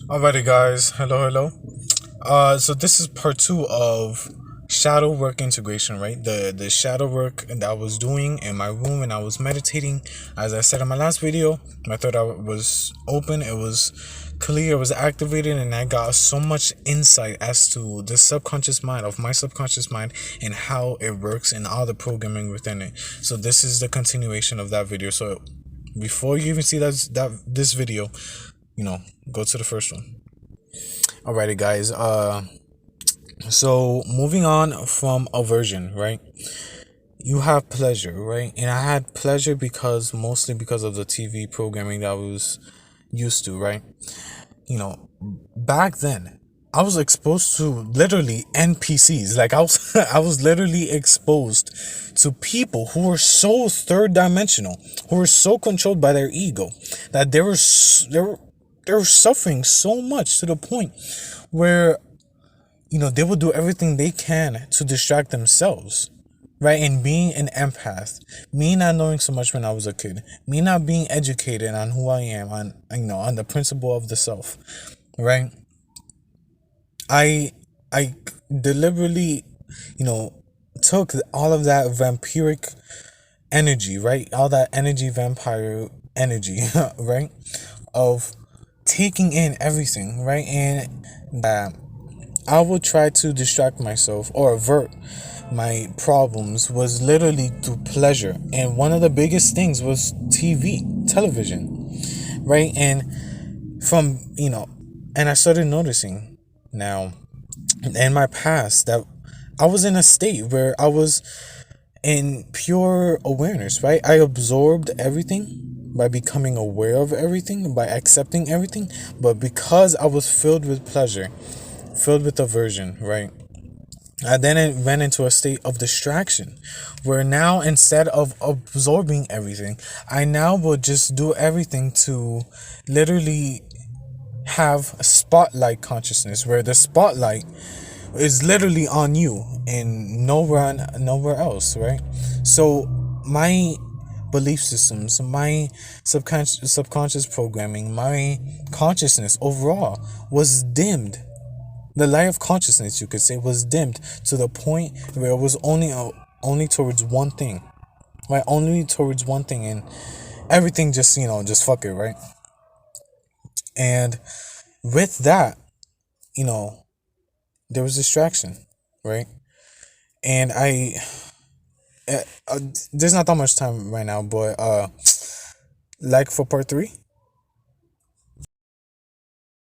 Alrighty, guys. Hello. So this is part two of shadow work integration, right? The shadow work that I was doing in my room and I was meditating. As I said in my last video, my third eye was open. It was clear. It was activated, and I got so much insight as to the subconscious mind of my subconscious mind and how it works and all the programming within it. So this is the continuation of that video. So before you even see this video, go to the first one. Alrighty, guys. So moving on from aversion, right? You have pleasure, right? And I had pleasure mostly because of the TV programming that I was used to, right? Back then, I was exposed to literally NPCs. Like I was literally exposed to people who were so third dimensional, who were so controlled by their ego that they were suffering so much to the point where they will do everything they can to distract themselves, right? And being an empath, me not knowing so much when I was a kid, me not being educated on who I am, on the principle of the self, right? I deliberately, took all of that vampiric energy, right? All that energy, vampire energy, right? Of taking in everything, right? And that I would try to distract myself or avert my problems was literally through pleasure. And one of the biggest things was television, right? And and I started noticing now in my past that I was in a state where I was in pure awareness, right? I absorbed everything by becoming aware of everything, by accepting everything, but because I was filled with pleasure, filled with aversion, right? I then went into a state of distraction where now instead of absorbing everything, I now would just do everything to literally have a spotlight consciousness where the spotlight is literally on you and nowhere else, right? So my belief systems, my subconscious programming, my consciousness overall was dimmed. The light of consciousness, you could say, was dimmed to the point where it was only towards one thing, right? Only towards one thing, and everything just fuck it, right? And with that, you know, there was distraction, right? And uh, there's not that much time right now, but like for part three,